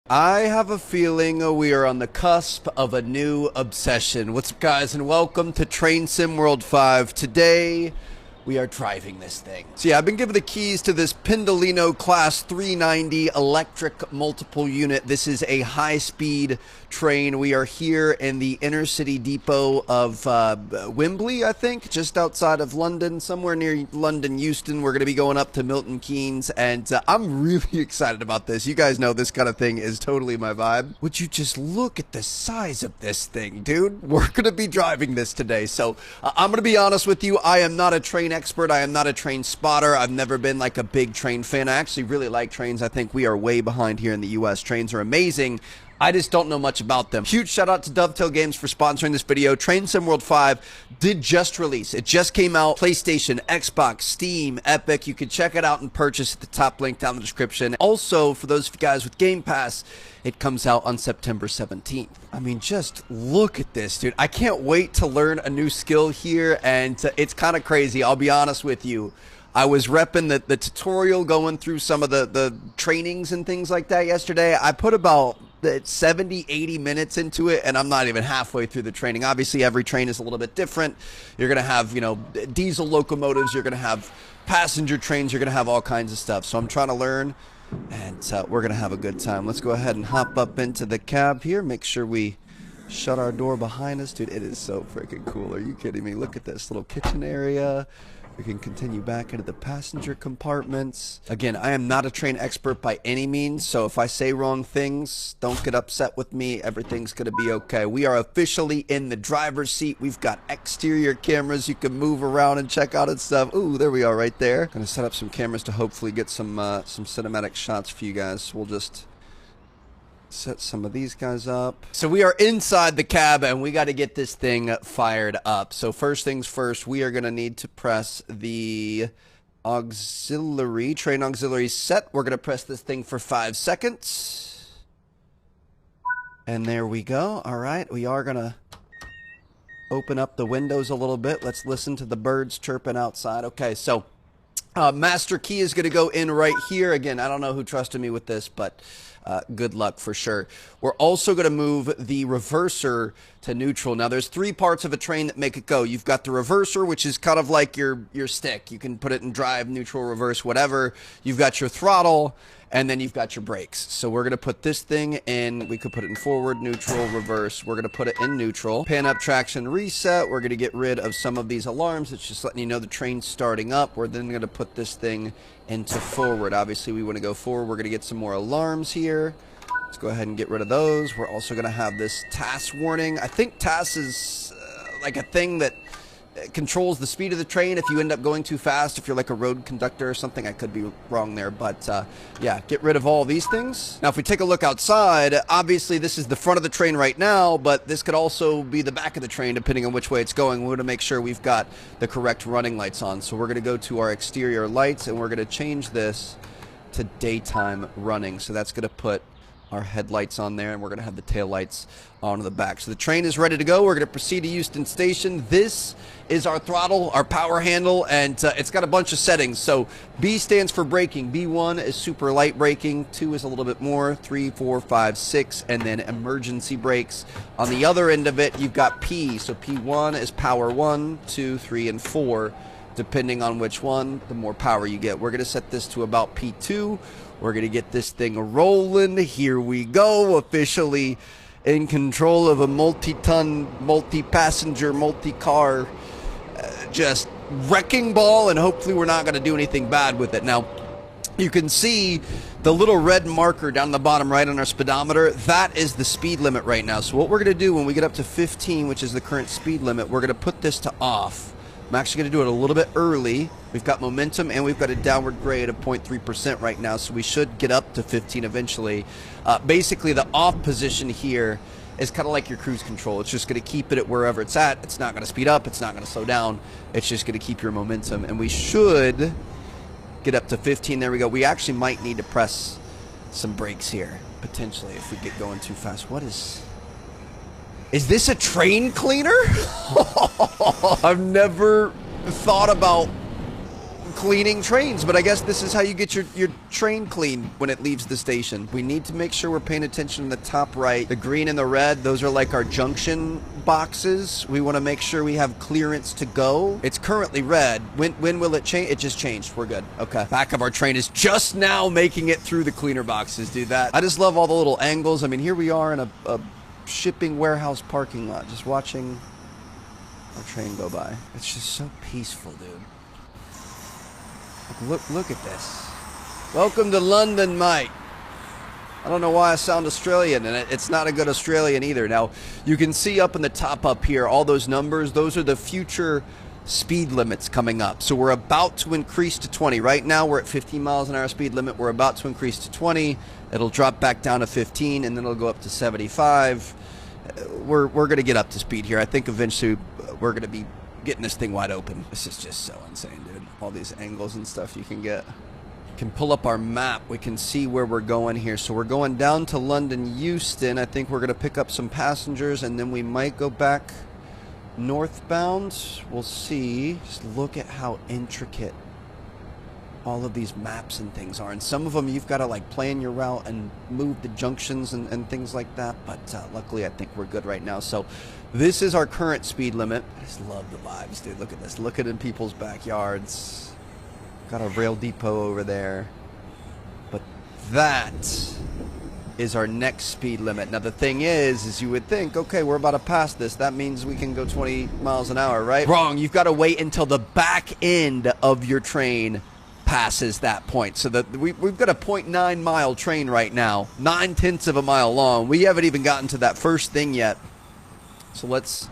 I have a feeling we are on the cusp of a new obsession. What's up, guys, and welcome to Train Sim World 5. Today, we are driving this thing. So yeah, I've been given the keys to this Pendolino Class 390 electric multiple unit. This is a high-speed train. We are here in the inner city depot of Wembley, I think, just outside of London, somewhere near London, Euston. We're going to be going up to Milton Keynes, and I'm really excited about this. You guys know this kind of thing is totally my vibe. Would you just look at the size of this thing, dude? We're going to be driving this today. So I'm going to be honest with you. I am not a train expert. I am not a train spotter. I've never been like a big train fan. I actually really like trains. I think we are way behind here in the US. Trains are amazing. I just don't know much about them. Huge shout out to Dovetail Games for sponsoring this video. Train Sim World 5 did just release. It just came out. PlayStation, Xbox, Steam, Epic. You can check it out and purchase at the top link down in the description. Also, for those of you guys with Game Pass, it comes out on September 17th. I mean, just look at this, dude. I can't wait to learn a new skill here, and it's kind of crazy. I'll be honest with you. I was repping the tutorial, going through some of the trainings and things like that yesterday. I put about 70, 80 minutes into it, and I'm not even halfway through the training. Obviously, every train is a little bit different. You're going to have, you know, diesel locomotives. You're going to have passenger trains. You're going to have all kinds of stuff. So I'm trying to learn, and we're going to have a good time. Let's go ahead and hop up into the cab here. Make sure we shut our door behind us. Dude, it is so freaking cool. Are you kidding me? Look at this little kitchen area. We can continue back into the passenger compartments. Again, I am not a train expert by any means, so if I say wrong things, don't get upset with me. Everything's going to be okay. We are officially in the driver's seat. We've got exterior cameras you can move around and check out and stuff. Ooh, there we are right there. Going to set up some cameras to hopefully get some cinematic shots for you guys. We'll just set some of these guys up. So we are inside the cab, and we got to get this thing fired up. So first things first, we are going to need to press the train auxiliary set. We're going to press this thing for 5 seconds. And there we go. All right, we are going to open up the windows a little bit. Let's listen to the birds chirping outside. Okay, so master key is going to go in right here. Again, I don't know who trusted me with this, but good luck for sure. We're also going to move the reverser to neutral. Now, there's 3 parts of a train that make it go. You've got the reverser, which is kind of like your stick. You can put it in drive, neutral, reverse, whatever. You've got your throttle, and then you've got your brakes. So we're going to put this thing in. We could put it in forward, neutral, reverse. We're going to put it in neutral. Pan up, traction, reset. We're going to get rid of some of these alarms. It's just letting you know the train's starting up. We're then going to put this thing into forward. Obviously, we want to go forward. We're going to get some more alarms here. Let's go ahead and get rid of those. We're also going to have this TAS warning. I think TAS is like a thing that controls the speed of the train if you end up going too fast, if you're like a road conductor or something. I could be wrong there, but yeah, get rid of all these things. Now, if we take a look outside, obviously this is the front of the train right now, but this could also be the back of the train depending on which way it's going. We want to make sure we've got the correct running lights on. So we're going to go to our exterior lights, and we're going to change this to daytime running. So that's going to put our headlights on there, and we're going to have the tail lights on the back. So the train is ready to go. We're going to proceed to Euston Station. This is our throttle, our power handle, and it's got a bunch of settings. So B stands for braking. B1 is super light braking. 2 is a little bit more. 3, 4, 5, 6, and then emergency brakes. On the other end of it, you've got P. So P1 is power 1, 2, 3, and 4. Depending on which one, the more power you get. We're going to set this to about P2. We're going to get this thing rolling. Here we go. Officially in control of a multi-ton, multi-passenger, multi-car just wrecking ball, and hopefully we're not going to do anything bad with it. Now, you can see the little red marker down the bottom right on our speedometer. That is the speed limit right now. So what we're going to do when we get up to 15, which is the current speed limit, we're going to put this to off. I'm actually going to do it a little bit early. We've got momentum, and we've got a downward grade of 0.3% right now, so we should get up to 15 eventually. Basically, the off position here is kind of like your cruise control. It's just going to keep it at wherever it's at. It's not going to speed up. It's not going to slow down. It's just going to keep your momentum, and we should get up to 15. There we go. We actually might need to press some brakes here, potentially, if we get going too fast. What is... Is this a train cleaner? I've never thought about cleaning trains, but I guess this is how you get your train cleaned when it leaves the station. We need to make sure we're paying attention to the top right. The green and the red, those are like our junction boxes. We want to make sure we have clearance to go. It's currently red. When will it change? It just changed. We're good. Okay. Back of our train is just now making it through the cleaner boxes, dude. I just love all the little angles. I mean, here we are in a shipping warehouse parking lot, just watching our train go by. It's just so peaceful, dude. Look at this. Welcome to London, mate. I don't know why I sound Australian, and it's not a good Australian either. Now, you can see up in the top up here, all those numbers, those are the future speed limits coming up. So we're about to increase to 20. Right now, we're at 15 miles an hour speed limit. We're about to increase to 20. It'll drop back down to 15, and then it'll go up to 75. We're going to get up to speed here. I think eventually we're going to be getting this thing wide open. This is just so insane, dude. All these angles and stuff you can get. Can pull up our map. We can see where we're going here. So we're going down to London Euston. I think we're going to pick up some passengers, and then we might go back northbound. We'll see. Just look at how intricate all of these maps and things are, and some of them you've got to like plan your route and move the junctions and things like that, but luckily I think we're good right now. So this is our current speed limit. I just love the vibes, dude. Look at this. Look at it in people's backyards. Got a rail depot over there, but that is our next speed limit. Now the thing is you would think, okay, we're about to pass this, that means we can go 20 miles an hour, right? Wrong. You've got to wait until the back end of your train passes that point. So we've got a 0.9 mile train right now, 9/10 of a mile long. We haven't even gotten to that first thing yet. So let's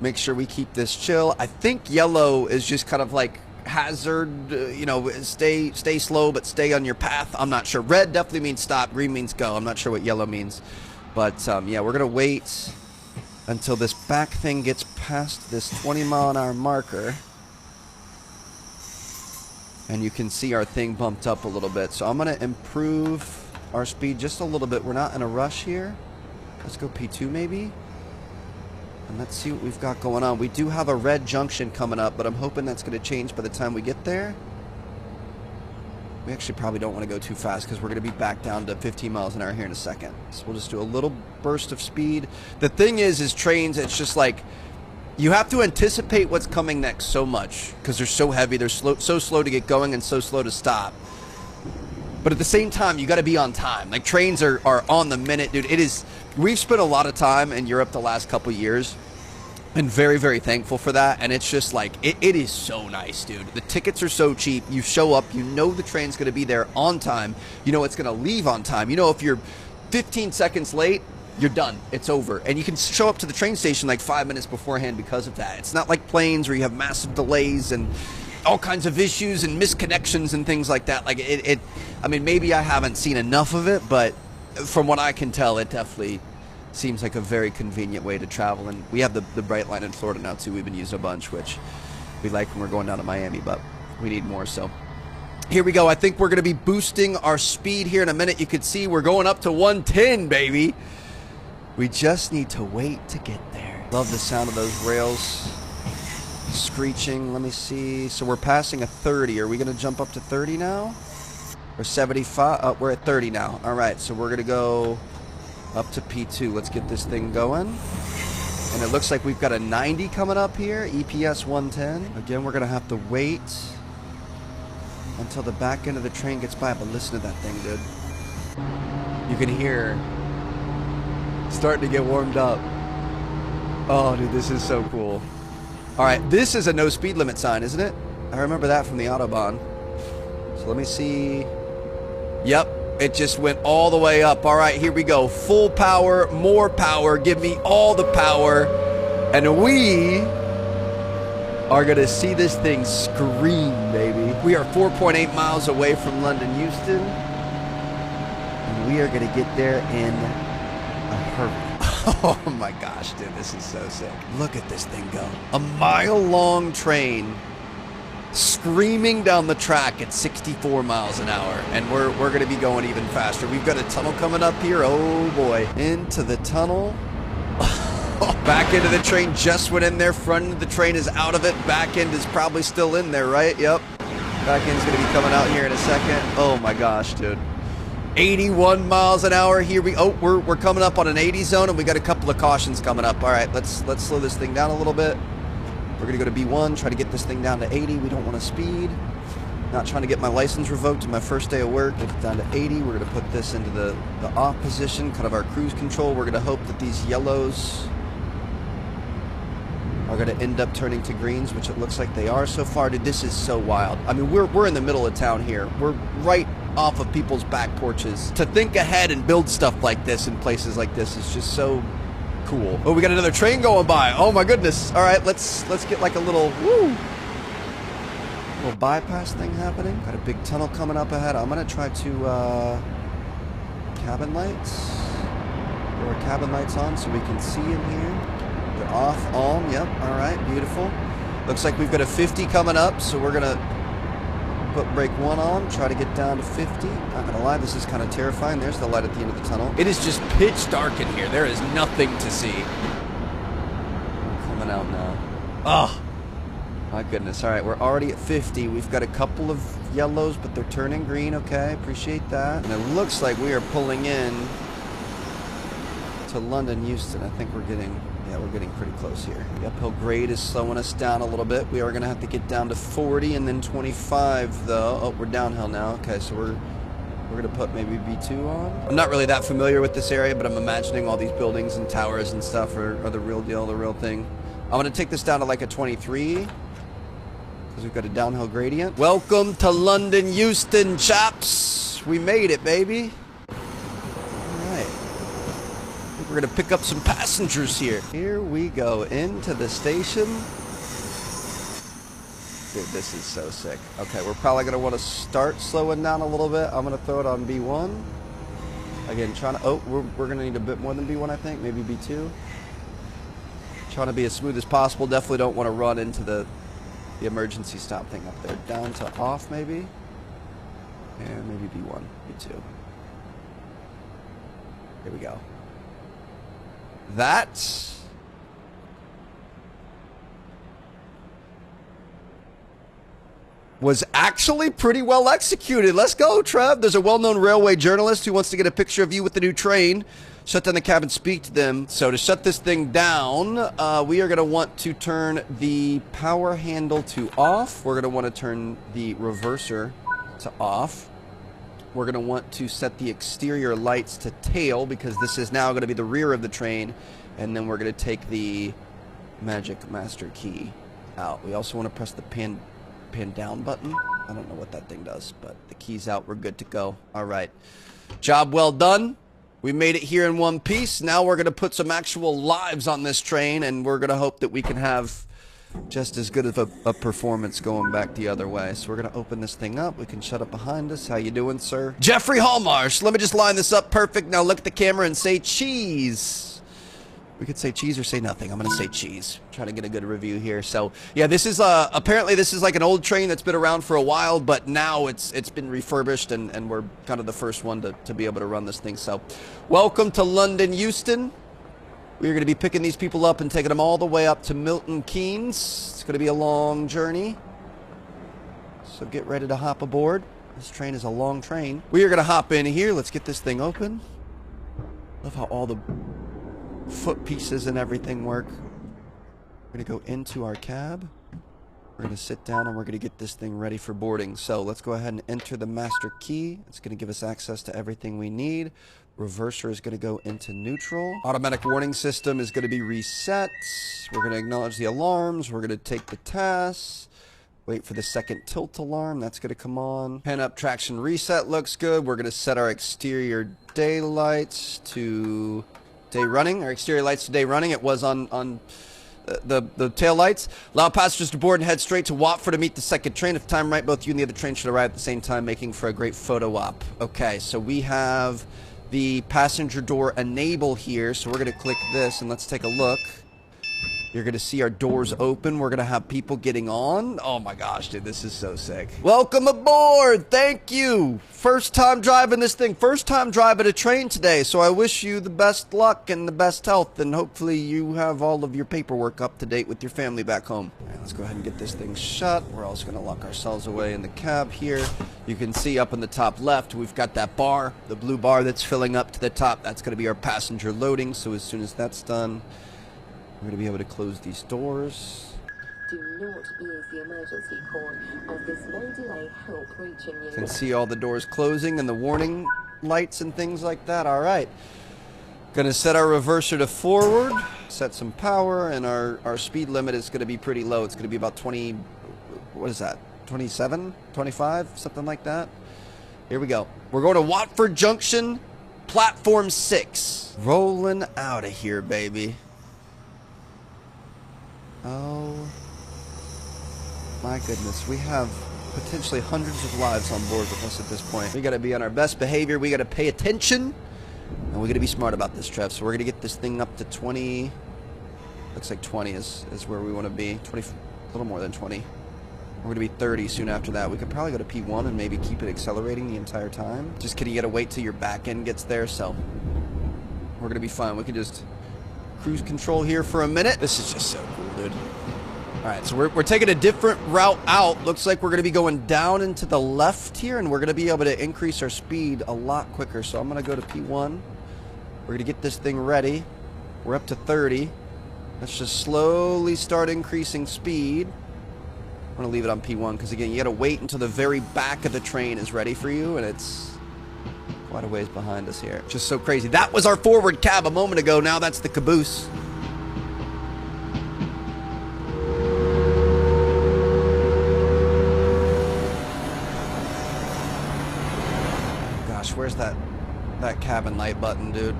make sure we keep this chill. I think yellow is just kind of like hazard, you know, stay slow, but stay on your path. I'm not sure. Red definitely means stop. Green means go. I'm not sure what yellow means. But yeah, we're going to wait until this back thing gets past this 20 mile an hour marker. And you can see our thing bumped up a little bit. So I'm going to improve our speed just a little bit. We're not in a rush here. Let's go P2 maybe. And let's see what we've got going on. We do have a red junction coming up, but I'm hoping that's going to change by the time we get there. We actually probably don't want to go too fast because we're going to be back down to 15 miles an hour here in a second. So we'll just do a little burst of speed. The thing is trains, it's just like, you have to anticipate what's coming next so much because they're so heavy, they're so slow to get going and so slow to stop. But at the same time, you got to be on time. Like trains are on the minute, dude. It is. We've spent a lot of time in Europe the last couple years, and very, very thankful for that. And it's just like it is so nice, dude. The tickets are so cheap. You show up, you know the train's going to be there on time. You know it's going to leave on time. You know if you're 15 seconds late, you're done. It's over. And you can show up to the train station like 5 minutes beforehand because of that. It's not like planes where you have massive delays and all kinds of issues and misconnections and things like that. Like I mean, maybe I haven't seen enough of it, but from what I can tell, it definitely seems like a very convenient way to travel. And we have the Bright Line in Florida now too. We've been using a bunch, which we like when we're going down to Miami, but we need more. So here we go. I think we're going to be boosting our speed here in a minute. You can see we're going up to 110, baby. We just need to wait to get there. Love the sound of those rails screeching. Let me see. So we're passing a 30. Are we going to jump up to 30 now? Or 75? We're at 30 now. All right. So we're going to go up to P2. Let's get this thing going. And it looks like we've got a 90 coming up here. EPS 110. Again, we're going to have to wait until the back end of the train gets by. But listen to that thing, dude. You can hear starting to get warmed up. Oh, dude, this is so cool. All right, this is a no speed limit sign, isn't it? I remember that from the Autobahn. So let me see. Yep, it just went all the way up. All right, here we go. Full power, more power. Give me all the power. And we are going to see this thing scream, baby. We are 4.8 miles away from London Euston. And we are going to get there in a hurry. Oh my gosh, dude, this is so sick. Look at this thing go. A mile-long train screaming down the track at 64 miles an hour. And we're going to be going even faster. We've got a tunnel coming up here. Oh boy. Into the tunnel. Back into the train just went in there. Front end of the train is out of it. Back end is probably still in there, right? Yep. Kraken's gonna be coming out here in a second. Oh my gosh, dude. 81 miles an hour. Here we we're coming up on an 80 zone, and we got a couple of cautions coming up. All right, let's slow this thing down a little bit. We're gonna go to B1, try to get this thing down to 80. We don't want to speed. Not trying to get my license revoked in my first day of work. Get it down to 80. We're gonna put this into the off position, kind of our cruise control. We're gonna hope that these yellows are going to end up turning to greens, which it looks like they are so far. Dude, this is so wild. I mean, we're in the middle of town here. We're right off of people's back porches. To think ahead and build stuff like this in places like this is just so cool. Oh, we got another train going by. Oh my goodness. All right, let's get like a little bypass thing happening. Got a big tunnel coming up ahead. I'm going to try to cabin lights. Throw our cabin lights on so we can see in here. They're off, on, yep, all right, beautiful. Looks like we've got a 50 coming up, so we're gonna put brake 1 on, try to get down to 50. Not gonna lie, this is kind of terrifying. There's the light at the end of the tunnel. It is just pitch dark in here. There is nothing to see. Coming out now. Oh, my goodness. All right, we're already at 50. We've got a couple of yellows, but they're turning green. Okay, appreciate that. And it looks like we are pulling in to London, Euston. I think we're getting pretty close here. The uphill grade is slowing us down a little bit. We are going to have to get down to 40 and then 25 though. Oh, we're downhill now. Okay, so we're going to put maybe B2 on. I'm not really that familiar with this area, but I'm imagining all these buildings and towers and stuff are the real deal, the real thing. I'm going to take this down to like a 23 because we've got a downhill gradient. Welcome to London, Euston, chaps. We made it, baby. We're going to pick up some passengers here. Here we go into the station. Dude, this is so sick. Okay, we're probably going to want to start slowing down a little bit. I'm going to throw it on B1. Again, trying to... Oh, we're going to need a bit more than B1, I think. Maybe B2. Trying to be as smooth as possible. Definitely don't want to run into the emergency stop thing up there. Down to off, maybe. And maybe B1, B2. Here we go. That was actually pretty well executed. Let's go, Trev. There's a well-known railway journalist who wants to get a picture of you with the new train. Shut down the cab and speak to them. So to shut this thing down, we are going to want to turn the power handle to off. We're going to want to turn the reverser to off. We're going to want to set the exterior lights to tail because this is now going to be the rear of the train. And then we're going to take the magic master key out. We also want to press the pan down button. I don't know what that thing does, but the key's out. We're good to go. All right. Job well done. We made it here in one piece. Now we're going to put some actual lives on this train, and we're going to hope that we can have just as good of a performance going back the other way. So we're going to open this thing up. We can shut up behind us. How you doing, sir? Jeffrey Hallmarsh. Let me just line this up perfect. Now look at the camera and say cheese. We could say cheese or say nothing. I'm going to say cheese. Trying to get a good review here. So, yeah, this is, apparently this is like an old train that's been around for a while, but now it's been refurbished, and we're kind of the first one to be able to run this thing. So, welcome to London, Euston. We're going to be picking these people up and taking them all the way up to Milton Keynes. It's going to be a long journey. So get ready to hop aboard. This train is a long train. We are going to hop in here. Let's get this thing open. Love how all the foot pieces and everything work. We're going to go into our cab. We're going to sit down and we're going to get this thing ready for boarding. So let's go ahead and enter the master key. It's going to give us access to everything we need. Reverser is going to go into neutral. Automatic warning system is going to be reset. We're going to acknowledge the alarms. We're going to take the tasks. Wait for the second tilt alarm. That's going to come on. Pen up traction reset looks good. We're going to set our exterior daylights to day running. Our exterior lights to day running. It was on the tail lights. Allow passengers to board and head straight to Watford to meet the second train. If time right, both you and the other train should arrive at the same time, making for a great photo op. Okay, so we have the passenger door enable here, so we're going to click this and let's take a look. You're going to see our doors open. We're going to have people getting on. Oh my gosh, dude, this is so sick. Welcome aboard. Thank you. First time driving this thing. First time driving a train today. So I wish you the best luck and the best health. And hopefully you have all of your paperwork up to date with your family back home. All right, let's go ahead and get this thing shut. We're also going to lock ourselves away in the cab here. You can see up in the top left, we've got that bar, the blue bar that's filling up to the top. That's going to be our passenger loading. So as soon as that's done, we're going to be able to close these doors. Do not use the emergency cord as this may delay help reaching you. You can see all the doors closing and the warning lights and things like that. All right. Going to set our reverser to forward, set some power, and our speed limit is going to be pretty low. It's going to be about 20, what is that, 27, 25, something like that. Here we go. We're going to Watford Junction, platform 6. Rolling out of here, baby. Oh my goodness, we have potentially hundreds of lives on board with us at this point. We got to be on our best behavior, we got to pay attention, and we got to be smart about this, Trev. So we're going to get this thing up to 20, looks like 20 is where we want to be, 20, a little more than 20. We're going to be 30 soon after that. We could probably go to P1 and maybe keep it accelerating the entire time. Just kidding, you got to wait till your back end gets there, so we're going to be fine. We can just cruise control here for a minute. This is just so cool, dude. All right, so we're taking a different route out. Looks like we're going to be going down into the left here, and we're going to be able to increase our speed a lot quicker. So I'm going to go to P1. We're going to get this thing ready. We're up to 30. Let's just slowly start increasing speed. I'm going to leave it on P1 because, again, you got to wait until the very back of the train is ready for you, and it's quite a ways behind us here. Just so crazy. That was our forward cab a moment ago. Now that's the caboose. Gosh, where's that cabin light button, dude?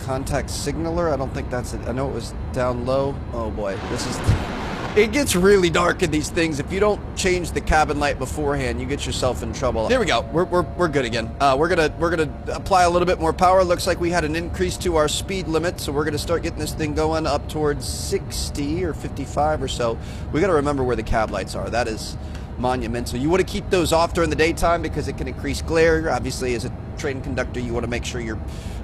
Contact signaler? I don't think that's it. I know it was down low. Oh boy, this is... It gets really dark in these things. If you don't change the cabin light beforehand, you get yourself in trouble. There we go. We're good again. We're gonna apply a little bit more power. Looks like we had an increase to our speed limit, so we're gonna start getting this thing going up towards 60 or 55 or so. We gotta remember where the cab lights are. That is monumental. You want to keep those off during the daytime because it can increase glare. Obviously, as a train conductor, you want to make sure you're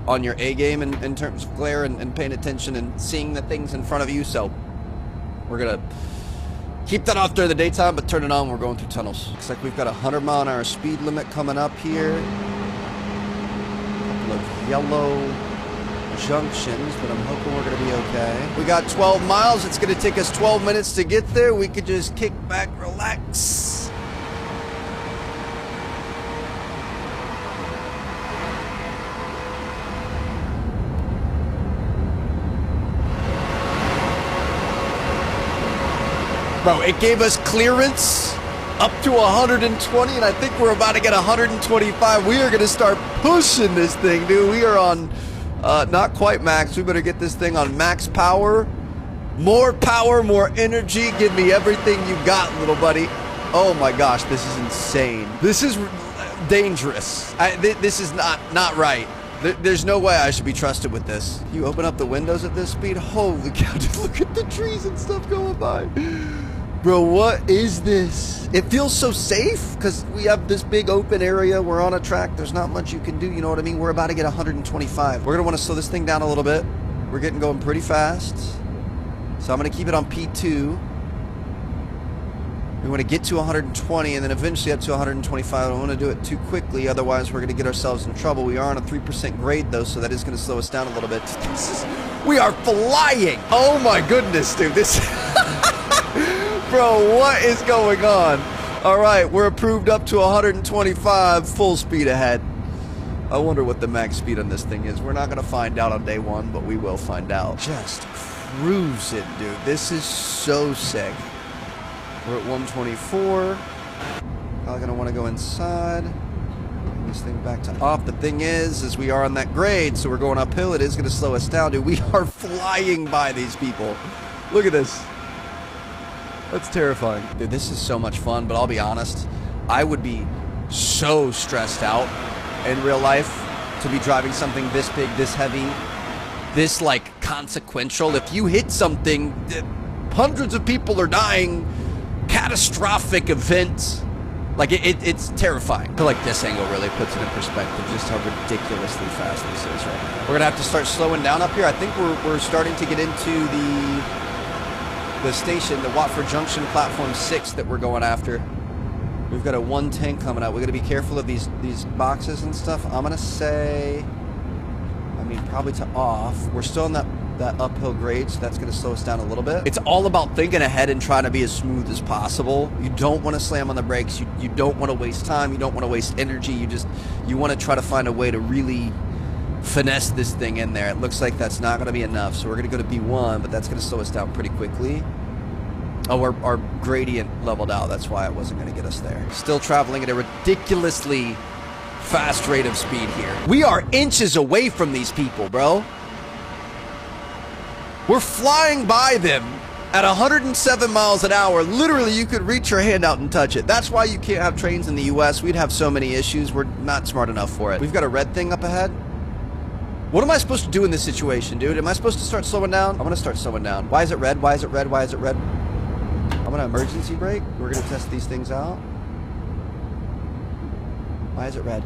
on your A game in terms of glare and paying attention and seeing the things in front of you. So we're gonna keep that off during the daytime, but turn it on when we're going through tunnels. Looks like we've got a 100-mile-an-hour speed limit coming up here. A couple of yellow junctions, but I'm hoping we're gonna be okay. We got 12 miles. It's gonna take us 12 minutes to get there. We could just kick back, relax. Bro, it gave us clearance up to 120, and I think we're about to get 125. We are going to start pushing this thing, dude. We are on not quite max. We better get this thing on max power. More power, more energy. Give me everything you got, little buddy. Oh my gosh, this is insane. This is dangerous. This is not right. There's no way I should be trusted with this. You open up the windows at this speed? Holy cow, dude, look at the trees and stuff going by. Bro, what is this? It feels so safe because we have this big open area. We're on a track. There's not much you can do. You know what I mean? We're about to get 125. We're going to want to slow this thing down a little bit. We're getting going pretty fast. So I'm going to keep it on P2. We want to get to 120 and then eventually up to 125. I don't want to do it too quickly. Otherwise, we're going to get ourselves in trouble. We are on a 3% grade, though, so that is going to slow us down a little bit. We are flying. Oh, my goodness, dude. This... Bro, what is going on? All right, we're approved up to 125, full speed ahead. I wonder what the max speed on this thing is. We're not going to find out on day one, but we will find out. Just cruise it, dude. This is so sick. We're at 124. Probably going to want to go inside. Bring this thing back to off. The thing is we are on that grade, so we're going uphill. It is going to slow us down, dude. We are flying by these people. Look at this. That's terrifying. Dude, this is so much fun, but I'll be honest, I would be so stressed out in real life to be driving something this big, this heavy, this like consequential. If you hit something, hundreds of people are dying, catastrophic events. Like it's terrifying. I feel like this angle really puts it in perspective, just how ridiculously fast this is right now. We're gonna have to start slowing down up here. I think we're starting to get into the station, the Watford Junction platform 6 that we're going after. We've got a 1 tank coming out. We got to be careful of these boxes and stuff. I'm gonna say, I mean, probably to off. We're still in that uphill grade, so that's going to slow us down a little bit. It's all about thinking ahead and trying to be as smooth as possible. You don't want to slam on the brakes. You don't want to waste time. You don't want to waste energy. You want to try to find a way to really finesse this thing in there. It looks like that's not going to be enough, so we're going to go to B1, but that's going to slow us down pretty quickly. Oh, our gradient leveled out. That's why it wasn't going to get us there. Still traveling at a ridiculously fast rate of speed here. We are inches away from these people, bro. We're flying by them at 107 miles an hour. Literally, you could reach your hand out and touch it. That's why you can't have trains in the U.S. We'd have so many issues. We're not smart enough for it. We've got a red thing up ahead. What am I supposed to do in this situation, dude? Am I supposed to start slowing down? I'm going to start slowing down. Why is it red? Why is it red? Why is it red? I'm going to emergency brake. We're going to test these things out. Why is it red?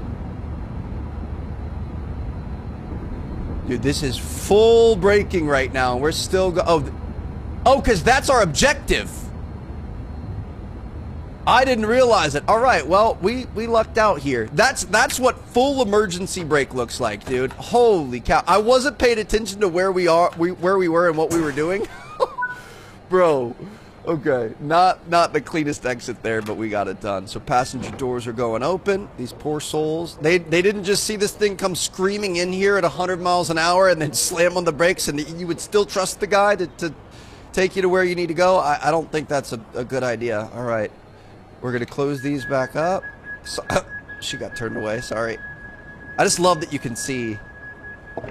Dude, this is full braking right now. We're still oh, because that's our objective. I didn't realize it. All right, well, we lucked out here. That's what full emergency brake looks like, dude. Holy cow. I wasn't paying attention to where we were and what we were doing. Bro. Okay, not the cleanest exit there, but we got it done. So passenger doors are going open. These poor souls. They didn't just see this thing come screaming in here at 100 miles an hour and then slam on the brakes, and you would still trust the guy to take you to where you need to go. I don't think that's a good idea. All right, we're gonna close these back up. So, she got turned away, sorry. I just love that you can see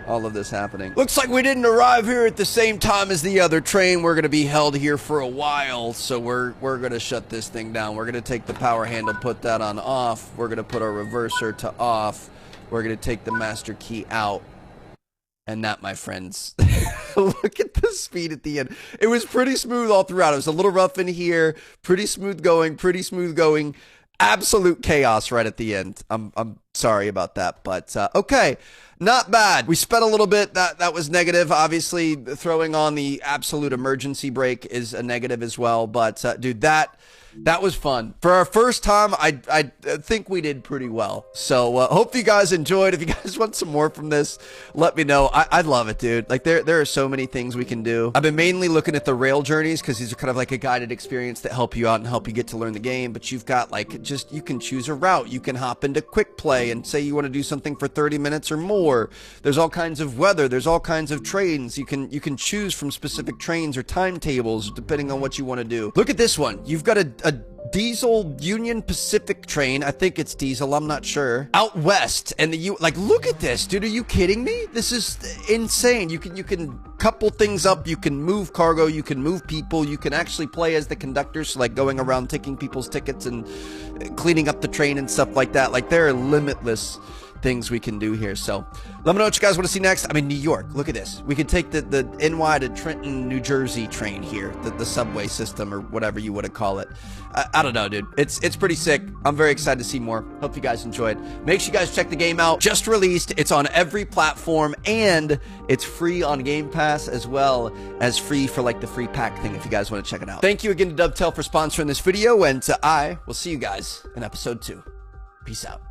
all of this happening. Looks like we didn't arrive here at the same time as the other train. We're going to be held here for a while, so we're going to shut this thing down. We're going to take the power handle, put that on off. We're going to put our reverser to off. We're going to take the master key out. And that, my friends, look at the speed at the end. It was pretty smooth all throughout. It was a little rough in here, pretty smooth going. Absolute chaos right at the end. I'm sorry about that, but okay, not bad. We sped a little bit. That was negative. Obviously, throwing on the absolute emergency brake is a negative as well. But dude, that was fun. For our first time, I think we did pretty well. So hope you guys enjoyed. If you guys want some more from this, let me know. I'd love it, dude. Like there are so many things we can do. I've been mainly looking at the rail journeys because these are kind of like a guided experience that help you out and help you get to learn the game. But you've got like you can choose a route. You can hop into quick play and say you want to do something for 30 minutes or more. There's all kinds of weather. There's all kinds of trains. You can choose from specific trains or timetables depending on what you want to do. Look at this one. You've got a diesel Union Pacific train. I think it's diesel. I'm not sure. Out west, and like, look at this, dude. Are you kidding me? This is insane. You can couple things up. You can move cargo. You can move people. You can actually play as the conductor, so like going around taking people's tickets and cleaning up the train and stuff like that. Like there are limitless things we can do here. So let me know what you guys want to see next. I'm in New York. Look at this. We could take the NY to Trenton, New Jersey train here, the subway system or whatever you want to call it. I don't know, dude. It's pretty sick. I'm very excited to see more. Hope you guys enjoyed. Make sure you guys check the game out. Just released. It's on every platform and it's free on Game Pass as well as free for like the free pack thing if you guys want to check it out. Thank you again to Dovetail for sponsoring this video, and I will see you guys in episode 2. Peace out.